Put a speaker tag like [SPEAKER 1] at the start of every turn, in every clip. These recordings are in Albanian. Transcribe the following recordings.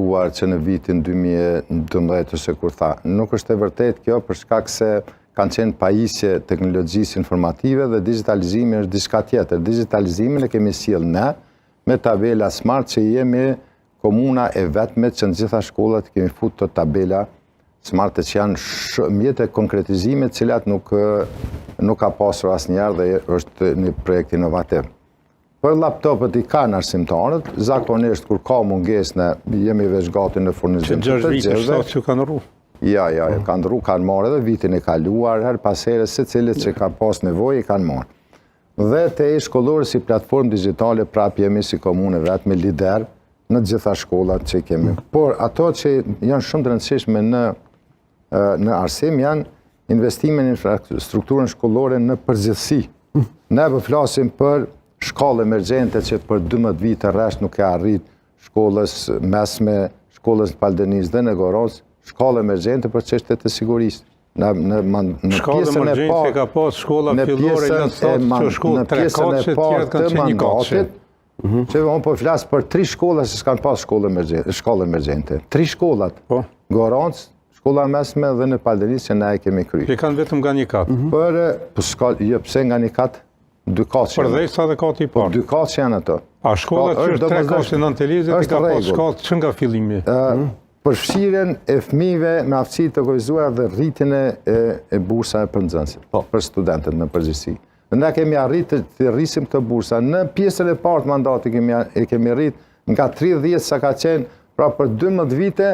[SPEAKER 1] kaluar që në vitin 2012 ose kur tha. Nuk është e vërtet kjo për shkak se kanë qenë pajisje teknologjisë informative dhe digitalizimi është diçka tjetër. Digitalizimin e kemi sjellë ne me tabela smart që jemi komuna e vetme që në gjitha shkollat kemi futur tabela smart që janë mjete konkretizime të cilat nuk ka pasur asnjëherë dhe është një projekt inovativ. Për laptopët i kanë arsimtarët, zakonisht kur ka mungesë ne jemi veç gati në furnizim të
[SPEAKER 2] përgjithshme. Që kanë rru.
[SPEAKER 1] Ja, kanë rru, kanë marrë edhe vitin e kaluar, her pas here secilit që ka pas nevojë i kanë marrë. Dhe te e-shkollori si platformë digjitale prap jemi si komunë vetëm lider në të gjitha shkollat që kemi. Por ato që janë shumë të rëndësishme në arsim janë investime në infrastrukturën shkollore në përgjithësi. Ne po flasim për shkollë emergjente që për 12 vite rresht nuk e arrit shkollës mesme, shkollës në Paldenis dhe në Goros, shkollë emergjente për çështjet e sigurisë. Në pjesën e parë
[SPEAKER 2] ka pas shkolla fillore në sot që shkollë 3 që tjerët kanë qenë 1 katëshe.
[SPEAKER 1] Që unë po flas për 3 shkolla që s'kan pas shkollë emergjente. 3 shkollat. Goros, shkolla mesme dhe në Paldenis që ne e kemi kryer.
[SPEAKER 2] Që kanë vetëm nga 1 katë.
[SPEAKER 1] Jo, pse nga 1 katë? 2 katë
[SPEAKER 2] për dhe sa dhe katë i parë.
[SPEAKER 1] 2 katë që janë ato.
[SPEAKER 2] A shkollat që është 3 katë në Antelizit i ka pas shkallë që nga fillimi?
[SPEAKER 1] Përfshirjen e fëmijëve me aftësi të kufizuara dhe rritjen e bursave për nxënësit, për studentët në përgjithësi. Ne kemi arritë të rrisim këtë bursa. Në pjesën e parë të mandatit kemi rritë nga 30 sa ka qenë, pra për 12 vite,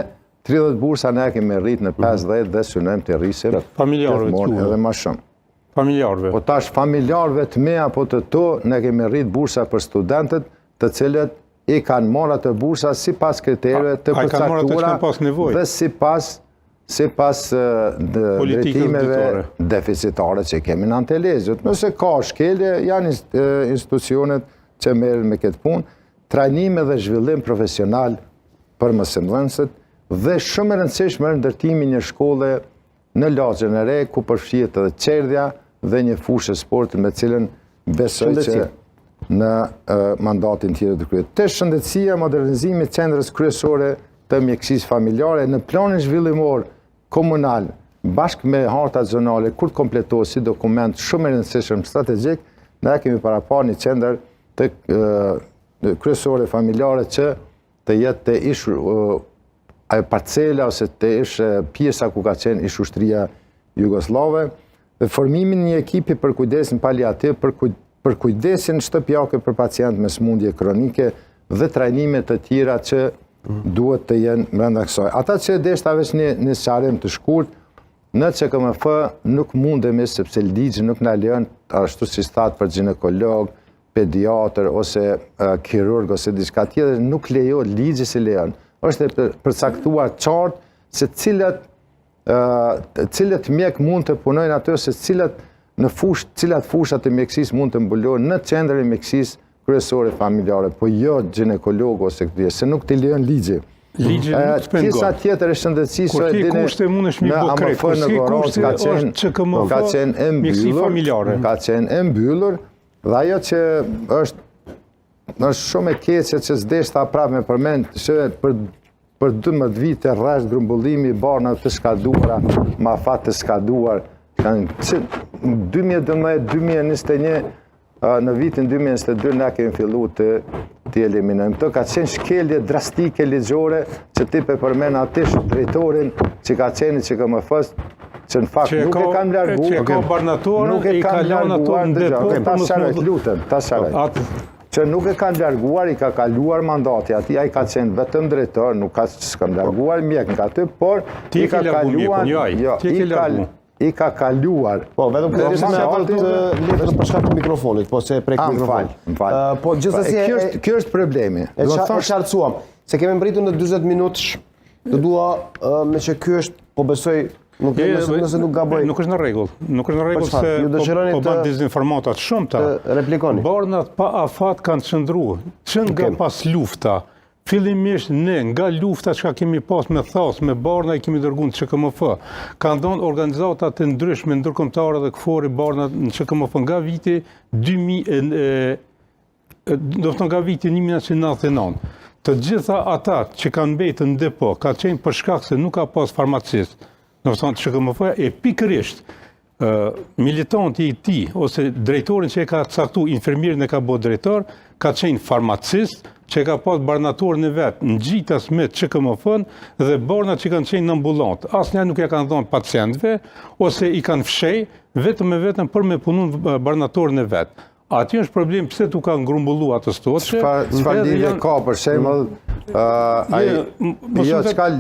[SPEAKER 1] 30 bursa ne kemi rritë në 50 dhe synojmë të rrisim edhe më shumë.
[SPEAKER 2] Familjarëve.
[SPEAKER 1] Po tash familjarëve të me apo të to, ne kemi rritë bursa për studentët të cilët i kanë marrë atë bursa sipas kriterëve të përcaktuara dhe sipas drejtimeve deficitare që kemi në Antelezit. Nëse ka shkelje, janë institucionet që merren me këtë punë, trajnime dhe zhvillim profesional për mësimdhënësit dhe shumë e rëndësishme ndërtimi një shkolle në lagjën e re ku përfshihet edhe qerdhja dhe një fushë sporti me cilën besoj që në mandatin tjetër të kryet. Te shëndetësia, modernizimi qendrës kryesore të mjekësisë familjare në planin zhvillimor komunal bashkë me hartat zonale kur të kompletohet si dokument shumë i rëndësishëm strategjik, ne kemi parapar një qendër të kryesore familjare që të jetë të ish parcela ose të ish pjesa ku ka qenë ish ushtria jugoslave dhe formimin një ekipi për kujdesin paliativ, për kujdesin shtëpiake për pacient me smundje kronike dhe trajnime të tjera që duhet të jenë brenda kësaj. Ata që deshta veç një sqarim të shkurt, në CKMF nuk mundemi sepse ligji nuk na lejon ashtu si thatë për ginekolog, pediatër ose kirurg ose diçka tjetër, nuk lejo ligji si lejon. Është e përcaktuar qartë se cilët mjek mund të punojnë aty ose cilat fushat të mjekësisë mund të mbulohen në qendrën e mjekësisë kryesore familjare, po jo ginekolog ose këtë, se nuk të lejon ligji.
[SPEAKER 2] Ligji nuk të pengon.
[SPEAKER 1] Pjesa tjetër e shëndetësisë
[SPEAKER 2] kur ti kushte mundesh mi bë krejt, kur si kushte është CKMF mjekësi familjare.
[SPEAKER 1] Ka qenë e mbyllur dhe ajo që është shumë e keqe që s'deshta prapë me përmend që për 12 vite rresht grumbullimi i barna të skaduara, ma fat të skaduar. 2012-2021, në vitin 2022 ne kemi filluar të eliminojmë. Të ka qenë shkelje drastike ligjore që ti pe përmend atish drejtorin që ka qenë CKMF-s që në fakt nuk e kanë larguar.
[SPEAKER 2] Që ka barnatorën i ka lënë ato në depo.
[SPEAKER 1] Që nuk e kanë larguar, i ka kaluar mandati ati, ai ka qenë vetëm drejtor, nuk ka s'kan larguar mjek nga ty, por i ka kaluar, i ka kaluar.
[SPEAKER 3] Po, vetëm kërërisë me atë të letrën për shkak të mikrofonit, po se prek mikrofonit.
[SPEAKER 1] M'fal.
[SPEAKER 3] Po, gjithsesi
[SPEAKER 1] kjo është problemi.
[SPEAKER 3] E qartësuam, se kemi mbritur në 40 minutësh, të dua me që kjo është, po besoj, nëse nuk gaboj.
[SPEAKER 2] Nuk është në rregull. Nuk është në rregull se po bën dezinformatat shumëta.
[SPEAKER 3] Replikoni.
[SPEAKER 2] Barnat pa afat kanë qëndruar. Që nga pas lufta, fillimisht ne nga lufta që kemi pas me thas, me barna i kemi dërguar në CKMF. Kanë dhënë organizata të ndryshme ndërkombëtare dhe këfori barnat në CKMF nga viti do të nga viti 1999, të gjitha ata që kanë mbetë në depo, ka qenë për shkak se nuk ka pas farmacist, do të thonë SHKMF e pikërisht militanti i tij ose drejtorin që e ka caktuar, infermierin e ka bërë drejtor, ka qenë farmacist, që ka pas barnatorin e vetë në gjitës me SHKMF-n dhe barnat që kanë qenë në ambulant. Asnjëherë nuk ja kanë dhënë pacientëve ose i kanë fshej vetëm e vetëm për me punu barnatorin e vetë. Aty është problem pse tu ka ngrumbullu atë stoçe.
[SPEAKER 1] Çfarë lidhje ka për shembull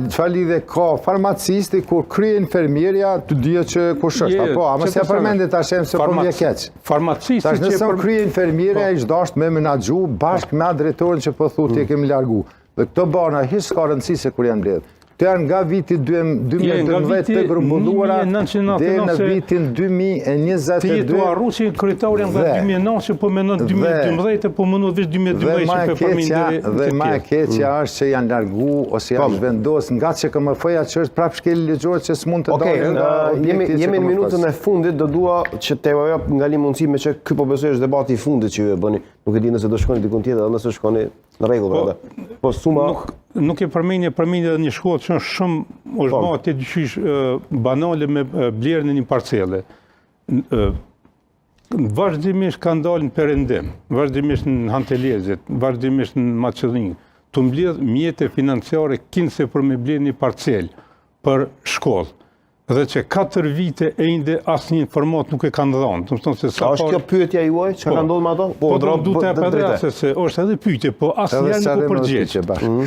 [SPEAKER 1] çfarë lidhje ka farmacisti kur krye infermieria të dihet që kush është apo a mos ja përmendet tash se po më keq.
[SPEAKER 2] Farmacisti
[SPEAKER 1] tash nëse krye infermieria i dashur me menaxhu bashkë me drejtorin që po thotë ti kemi largu. Dhe këto bana hiç s'ka rëndësi se kur janë mbledh. Të janë nga viti 2012 të grumbulluara dhe në vitin 2022.
[SPEAKER 2] Ti tu arruçi kryetari nga 2009 që po menon 2012 po mendon vetë 2012 për përmendje.
[SPEAKER 1] Dhe më e keqja është që janë largu ose janë vendosur nga SHKMF-ja që është prapë shkel ligjor që s'mund të dalë.
[SPEAKER 3] Jemi në minutën e fundit, do dua që të jap ngali mundësi me që ky po besoj është debati i fundit që ju e bëni. Nuk e di nëse do shkoni diku tjetër, nëse shkoni në rregull atë. Po suma
[SPEAKER 2] nuk e përmendje një shkollë që është shumë është bërë të dyqysh banale me blerjen e një parcele. Vazhdimisht kanë dalë në Perëndim, vazhdimisht në Hantelezit, vazhdimisht në Maqëllin, të mbledh mjete financiare kinse për me blerë një parcelë për shkollë. Dhe që 4 vite e inde asnjë informat nuk e kanë dhënë.
[SPEAKER 3] A është kjo pyetja juaj, çka ka ndodhur me ato?
[SPEAKER 2] Po do të apëdra se është edhe pyetje, po asnjëherë nuk u përgjigj.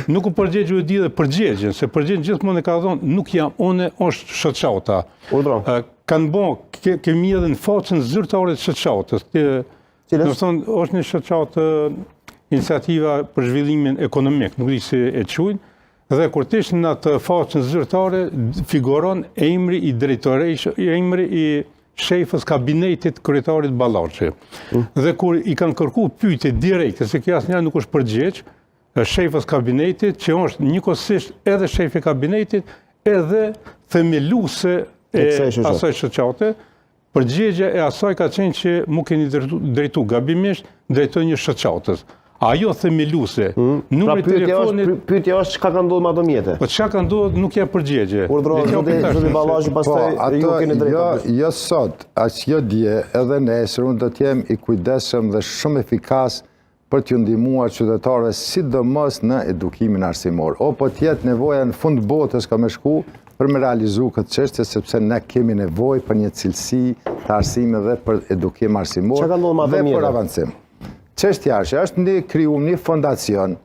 [SPEAKER 2] Nuk u përgjigj u di dhe përgjigjen, se përgjigjen gjithmonë e ka thonë nuk jam unë, është shoqata. Kanë bën kemi edhe në faqen zyrtare të shoqatës. Do të thonë është një shoqatë iniciativa për zhvillimin ekonomik, nuk di si e quajnë. Dhe kur të ishin në atë faqen zyrtare, figuron emri i drejtoresh, emri i shefës kabinetit kryetarit Ballaçi. Dhe kur i kanë kërkuar pyetje direkte, se kjo asnjëherë nuk është përgjigj, shefës kabinetit, që është njëkohësisht edhe shefi i kabinetit, edhe themeluese e asaj shoqate, përgjigjja e asaj ka qenë që mu keni drejtu gabimisht drejtoj një shoqatës. Ajo themeluese, numri telefonit.
[SPEAKER 3] Pyetja është çka ka ndodhur me ato mjete.
[SPEAKER 2] Po çka ka ndodhur nuk ja përgjigje.
[SPEAKER 3] Urdhëroj zoti Ballaçi pastaj ju keni drejtë.
[SPEAKER 1] Jo sot, as jo dje, edhe nesër unë do të jem i kujdesshëm dhe shumë efikas për t'ju ndihmuar qytetarëve sidomos në edukimin arsimor. O po të jetë nevoja në fund botës ka më shku për me realizu këtë çështje sepse ne kemi nevojë për një cilësi të arsimit dhe për edukim arsimor dhe për avancim. Çështja është krijuar një fondacion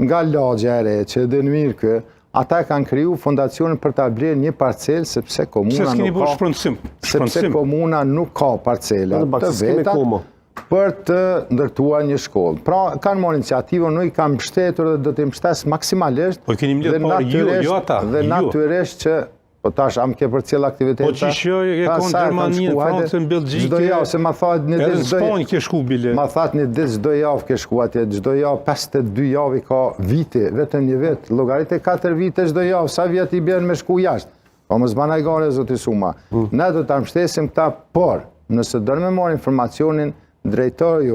[SPEAKER 1] nga lagja e re që edhe në mirë kë, ata kanë kriju fondacionin për ta blerë një parcelë sepse komuna nuk ka parcela të veta për të ndërtuar një shkollë. Pra kanë marrë iniciativën, unë i kam mbështetur dhe do të mbështes maksimalisht dhe natyrisht që po tash am ke për cilë aktiviteta.
[SPEAKER 2] Po që e konë Gjermani, Francën, Belgjike,
[SPEAKER 1] çdo javë se ma thot një
[SPEAKER 2] ditë Spanjë ke shku bile.
[SPEAKER 1] Ma thot një ditë çdo javë ke shku atje, çdo javë 52 javë ka vite, vetëm një vit, llogaritë 4 vite çdo javë, sa vjet i bën me shku jashtë. Po mos bana i gare zoti Suma. Ne do ta mbështesim këta, por nëse do të marr informacionin drejtori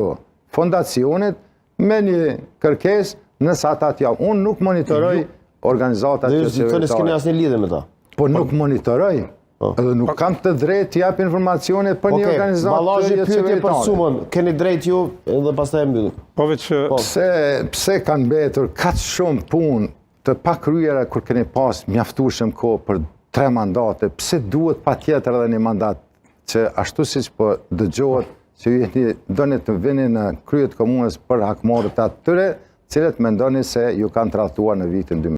[SPEAKER 1] fondacionit me një kërkesë nëse ata janë. Unë nuk monitoroj organizatat
[SPEAKER 3] që s'keni asnjë lidhje me ta.
[SPEAKER 1] Po nuk monitoroj, edhe nuk kam të drejtë të jap informacione për një organizatë.
[SPEAKER 3] Ballaçi pyetje për sumën, keni drejt ju edhe pastaj e mbyllim.
[SPEAKER 2] Po vetë
[SPEAKER 1] pse kanë mbetur kaq shumë punë të pakryera kur keni pas mjaftueshëm kohë për 3 mandate, pse duhet patjetër edhe një mandat që ashtu siç po dëgjohet që ju doni të vini në krye të komunës për hakmarrjet atyre, cilët mendoni se ju kanë tradhtuar në vitin 2000.